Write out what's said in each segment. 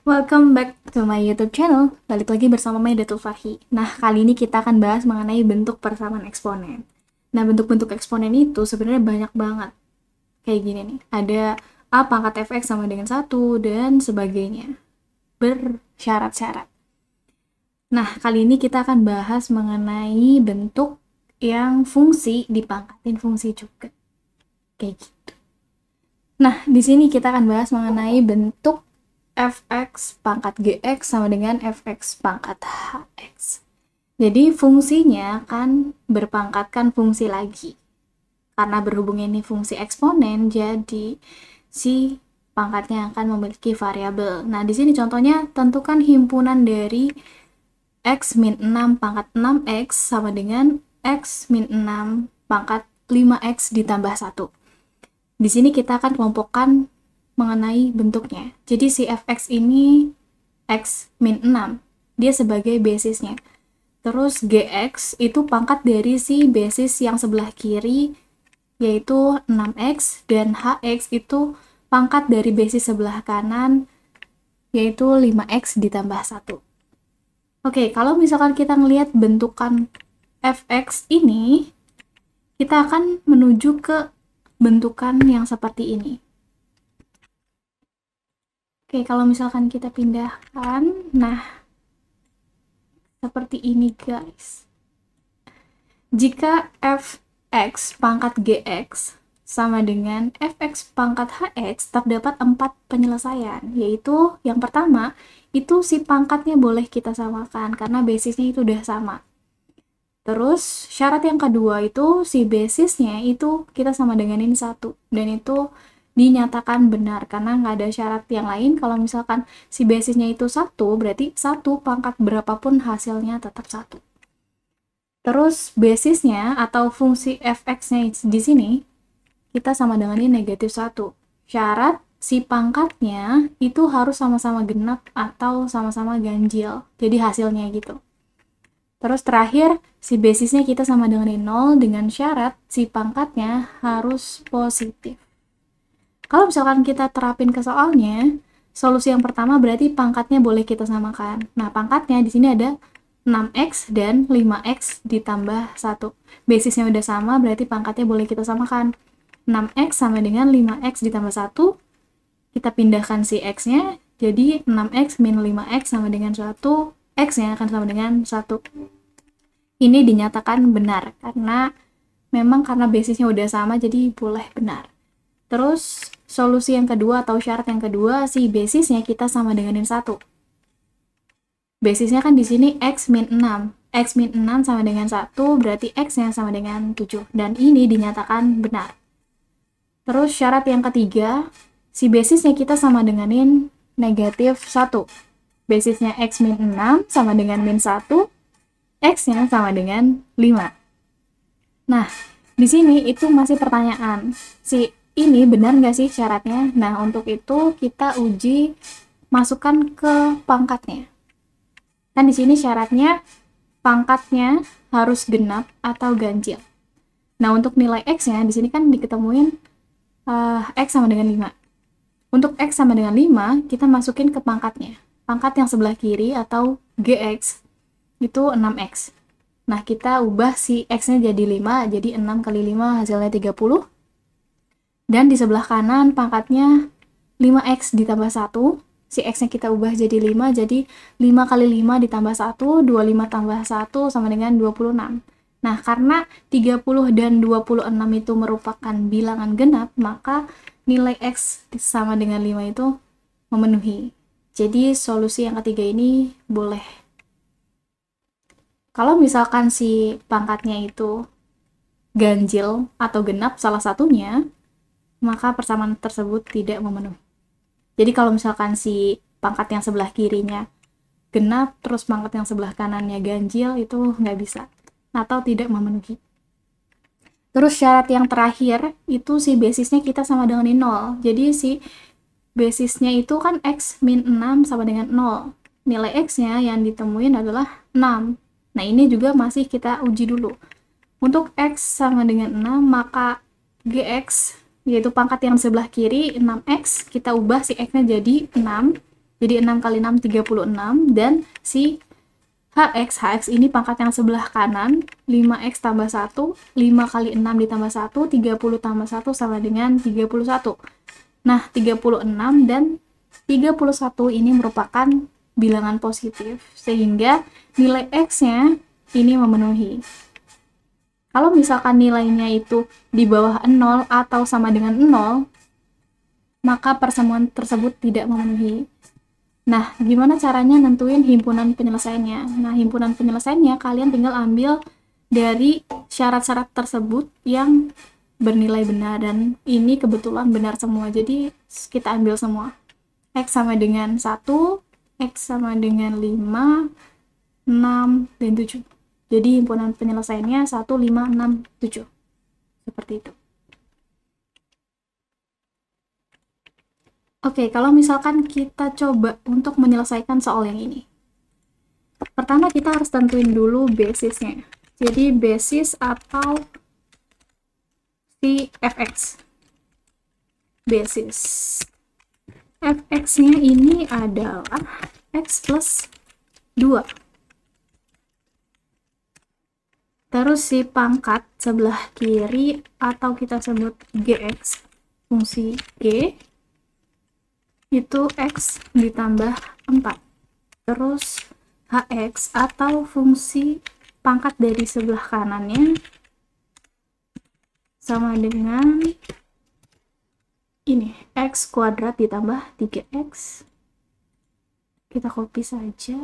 Welcome back to my YouTube channel. Balik lagi bersama Maidatul Fahi. Nah, kali ini kita akan bahas mengenai bentuk persamaan eksponen. Nah, bentuk-bentuk eksponen itu sebenarnya banyak banget. Kayak gini nih. Ada A pangkat fx sama dengan 1 dan sebagainya. Bersyarat-syarat. Nah, kali ini kita akan bahas mengenai bentuk yang fungsi dipangkatin fungsi juga. Kayak gitu. Nah, di sini kita akan bahas mengenai bentuk fx pangkat gx sama dengan fx pangkat hx. Jadi fungsinya kan berpangkatkan fungsi lagi. Karena berhubung ini fungsi eksponen, jadi si pangkatnya akan memiliki variabel. Nah, di sini contohnya tentukan himpunan dari x min 6 pangkat 6x sama dengan x min 6 pangkat 5x ditambah 1. Di sini kita akan kelompokkan mengenai bentuknya. Jadi si fx ini x min 6, dia sebagai basisnya. Terus gx itu pangkat dari si basis yang sebelah kiri, yaitu 6x, dan hx itu pangkat dari basis sebelah kanan, yaitu 5x ditambah 1. Oke, kalau misalkan kita ngelihat bentukan fx ini, kita akan menuju ke bentukan yang seperti ini. Oke, kalau misalkan kita pindahkan, nah, seperti ini guys. Jika fx pangkat gx sama dengan fx pangkat hx, terdapat 4 penyelesaian, yaitu yang pertama, itu si pangkatnya boleh kita samakan, karena basisnya itu udah sama. Terus, syarat yang kedua itu, si basisnya itu kita sama dengan ini 1, dan itu dinyatakan benar karena nggak ada syarat yang lain. Kalau misalkan si basisnya itu 1, berarti 1 pangkat berapapun hasilnya tetap 1. Terus basisnya atau fungsi fx-nya di sini kita sama dengan ini negatif 1. Syarat si pangkatnya itu harus sama-sama genap atau sama-sama ganjil. Jadi hasilnya gitu. Terus terakhir, si basisnya kita sama dengan 0 dengan syarat si pangkatnya harus positif. Kalau misalkan kita terapin ke soalnya, solusi yang pertama berarti pangkatnya boleh kita samakan. Nah, pangkatnya di sini ada 6x dan 5x ditambah 1. Basisnya udah sama, berarti pangkatnya boleh kita samakan. 6x sama dengan 5x ditambah 1. Kita pindahkan si x-nya, jadi 6x min 5x sama dengan 1. X-nya akan sama dengan 1. Ini dinyatakan benar, karena memang karena basisnya udah sama, jadi boleh benar. Terus, solusi yang kedua atau syarat yang kedua, si basisnya kita sama dengan 1. Basisnya kan di sini x min 6. X min 6 sama dengan 1, berarti x-nya sama dengan 7. Dan ini dinyatakan benar. Terus, syarat yang ketiga, si basisnya kita sama denganin negatif 1. Basisnya x min 6 sama dengan min 1, x-nya sama dengan 5. Nah, di sini itu masih pertanyaan. Si ini benar nggak sih syaratnya? Nah, untuk itu kita uji masukkan ke pangkatnya. Kan di sini syaratnya pangkatnya harus genap atau ganjil. Nah, untuk nilai x-nya di sini kan diketemuin x sama dengan 5. Untuk x sama dengan 5, kita masukin ke pangkatnya. Pangkat yang sebelah kiri atau gx itu 6x. Nah, kita ubah si x-nya jadi 5, jadi 6 kali 5 hasilnya 30. Dan di sebelah kanan pangkatnya 5x ditambah 1. Si x-nya kita ubah jadi 5, jadi 5 kali 5 ditambah 1, 25 tambah 1 sama dengan 26. Nah, karena 30 dan 26 itu merupakan bilangan genap, maka nilai x sama dengan 5 itu memenuhi. Jadi, solusi yang ketiga ini boleh. Kalau misalkan si pangkatnya itu ganjil atau genap salah satunya, maka persamaan tersebut tidak memenuhi. Jadi kalau misalkan si pangkat yang sebelah kirinya genap, terus pangkat yang sebelah kanannya ganjil, itu nggak bisa, atau tidak memenuhi. Terus syarat yang terakhir, itu si basisnya kita sama dengan 0. Jadi si basisnya itu kan x min 6 sama dengan 0. Nilai x-nya yang ditemuin adalah 6. Nah, ini juga masih kita uji dulu. Untuk x sama dengan 6, maka gx yaitu pangkat yang sebelah kiri 6x, kita ubah si x-nya jadi 6, Jadi 6 kali 6, 36. Dan si HX ini pangkat yang sebelah kanan, 5X tambah 1, 5 kali 6 ditambah 1, 30 tambah 1 sama dengan 31. Nah, 36 dan 31 ini merupakan bilangan positif, sehingga nilai X-nya ini memenuhi. Kalau misalkan nilainya itu di bawah 0 atau sama dengan 0, maka persamaan tersebut tidak memenuhi. Nah, gimana caranya nentuin himpunan penyelesaiannya? Nah, himpunan penyelesaiannya kalian tinggal ambil dari syarat-syarat tersebut yang bernilai benar, dan ini kebetulan benar semua. Jadi, kita ambil semua. X sama dengan 1, X sama dengan 5, 6, dan 7. Jadi, himpunan penyelesaiannya 1, 5, 6, 7. Seperti itu. Oke, kalau misalkan kita coba untuk menyelesaikan soal yang ini. Pertama, kita harus tentuin dulu basisnya. Jadi, basis atau si fx. Basis. Fx-nya ini adalah x plus 2. Terus si pangkat sebelah kiri atau kita sebut gx, fungsi g, itu x ditambah 4. Terus hx atau fungsi pangkat dari sebelah kanannya sama dengan ini, x kuadrat ditambah 3x. Kita copy saja.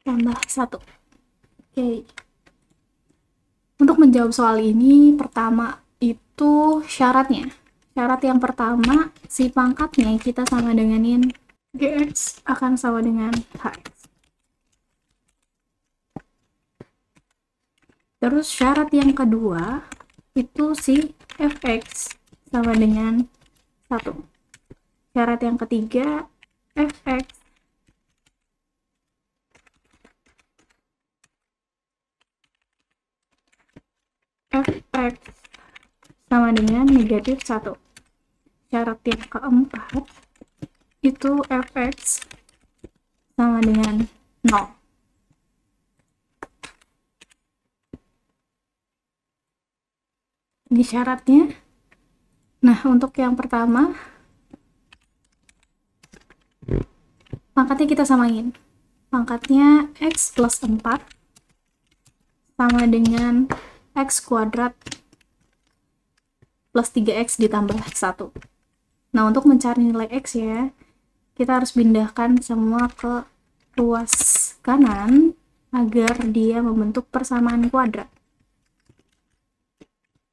Tambah 1. Oke. Untuk menjawab soal ini, pertama itu syaratnya. Syarat yang pertama, si pangkatnya kita sama denganin gx akan sama dengan hx. Terus syarat yang kedua, itu si fx sama dengan 1. Syarat yang ketiga, fx sama dengan negatif 1. Syarat yang keempat itu fx sama dengan 0. Ini syaratnya. Nah, untuk yang pertama, pangkatnya kita samain. Pangkatnya x plus 4 sama dengan x kuadrat plus 3x ditambah 1. Nah, untuk mencari nilai x ya, kita harus pindahkan semua ke ruas kanan agar dia membentuk persamaan kuadrat.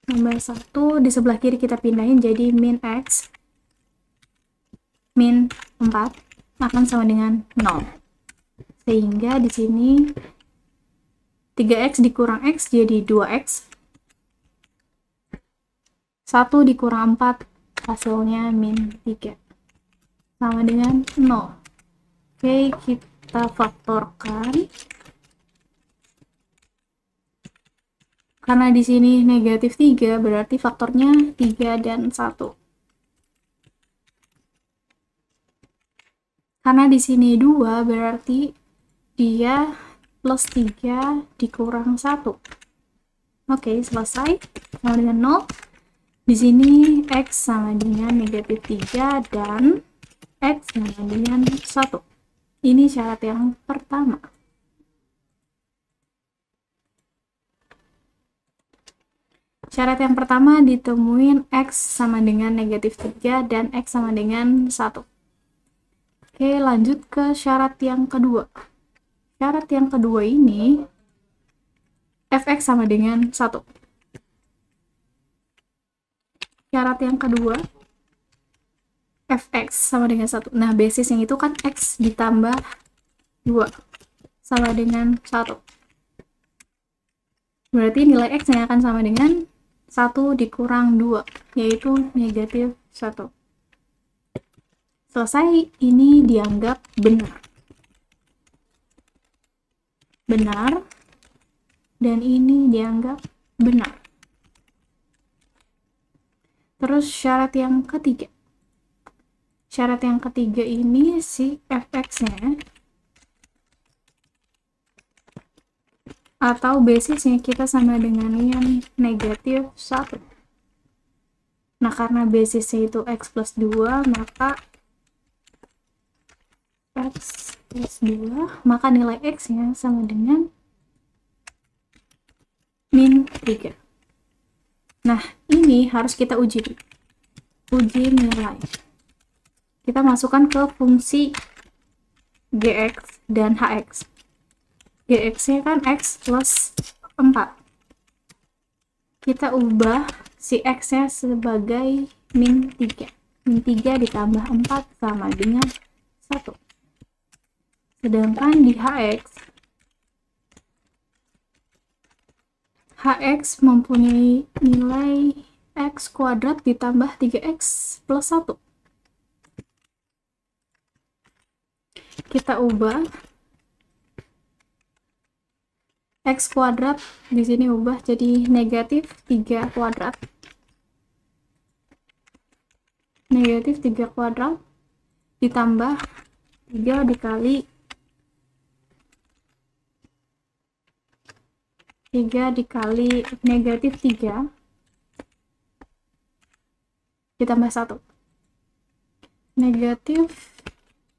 Nomor 1 di sebelah kiri kita pindahin jadi min x min 4 akan sama dengan 0. Sehingga di sini 3x dikurang x jadi 2x. 1 dikurang 4 hasilnya min 3 sama dengan 0. Oke, kita faktorkan. Karena di sini negatif 3, berarti faktornya 3 dan 1. Karena di sini 2, berarti dia plus 3 dikurang 1. Oke, selesai. Sama dengan 0. Di sini x sama dengan negatif 3 dan x sama dengan 1. Ini syarat yang pertama. Syarat yang pertama ditemuin x sama dengan negatif 3 dan x sama dengan 1. Oke, lanjut ke syarat yang kedua. Syarat yang kedua ini fx sama dengan 1. Syarat yang kedua, fx sama dengan 1. Nah, basis yang itu kan x ditambah 2 sama dengan 1. Berarti nilai x yang akan sama dengan 1 dikurang 2, yaitu negatif 1. Selesai, ini dianggap benar. Benar, dan ini dianggap benar. Terus syarat yang ketiga. Syarat yang ketiga ini si fx-nya atau basisnya kita sama dengan yang negatif 1. Nah, karena basisnya itu x plus 2, maka x plus 2, maka nilai x-nya sama dengan min 3. Nah, ini harus kita uji dulu. Uji nilai. Kita masukkan ke fungsi gx dan hx. Gx-nya kan x plus 4. Kita ubah si x-nya sebagai min 3. Min 3 ditambah 4 sama dengan 1. Sedangkan di hx mempunyai nilai x kuadrat ditambah 3x plus 1. Kita ubah x kuadrat di sini ubah jadi negatif 3 kuadrat. Negatif 3 kuadrat ditambah 3 dikali 3 dikali negatif 3 ditambah 1. Negatif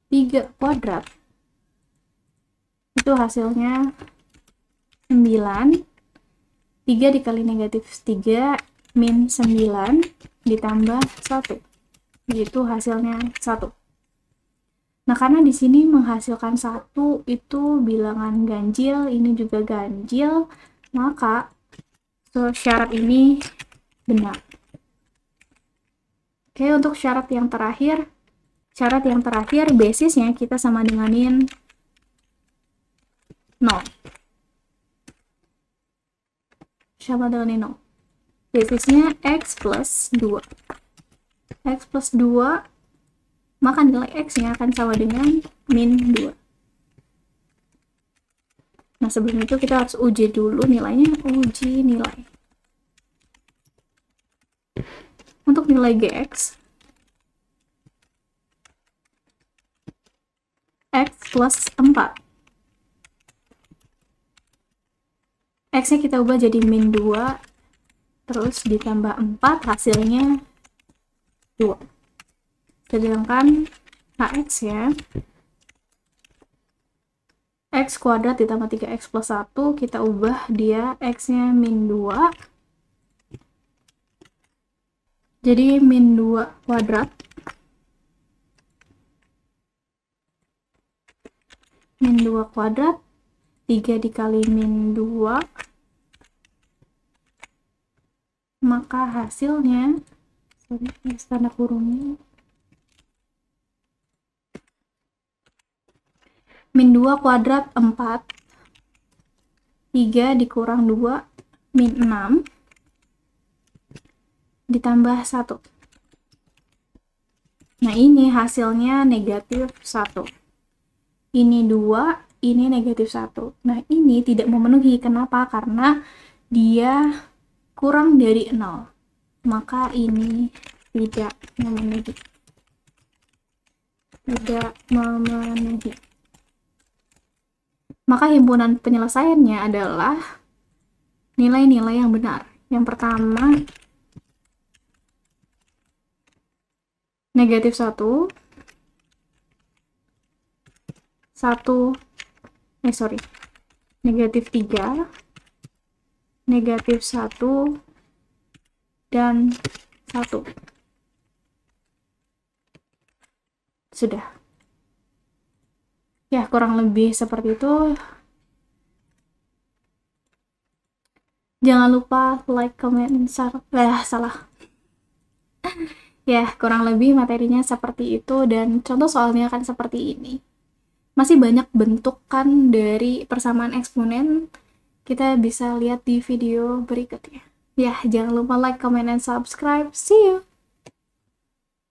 3 kuadrat itu hasilnya 9. 3 dikali negatif 3 min 9 ditambah 1, yaitu hasilnya 1. Nah, karena di sini menghasilkan 1 itu bilangan ganjil, ini juga ganjil, maka syarat ini benar. Oke, untuk syarat yang terakhir basisnya kita sama denganin 0. Sama dengan 0. Basisnya x plus 2. X plus 2, maka nilai x-nya akan sama dengan min 2. Nah, sebelum itu kita harus uji dulu nilainya, uji nilai. Untuk nilai gx, x plus 4. X-nya kita ubah jadi min 2, terus ditambah 4, hasilnya 2. Sedangkan hx ya, x kuadrat ditambah 3x plus 1, kita ubah dia x-nya min 2, jadi min 2 kuadrat. Min 2 kuadrat, 3 dikali min 2, maka hasilnya, tanda kurungnya, min 2 kuadrat 4, 3 dikurang 2, min 6, ditambah 1. Nah, ini hasilnya negatif 1. Ini 2, ini negatif 1. Nah, ini tidak memenuhi. Kenapa? Karena dia kurang dari 0. Maka ini tidak memenuhi. Tidak memenuhi. Maka himpunan penyelesaiannya adalah nilai-nilai yang benar. Yang pertama, negatif 1, negatif 3, negatif 1, dan 1. Sudah. Ya, kurang lebih seperti itu. Jangan lupa like, comment, salah. Ya, kurang lebih materinya seperti itu, dan contoh soalnya kan seperti ini. Masih banyak bentukan dari persamaan eksponen, kita bisa lihat di video berikutnya. Ya, jangan lupa like, comment, and subscribe. See you!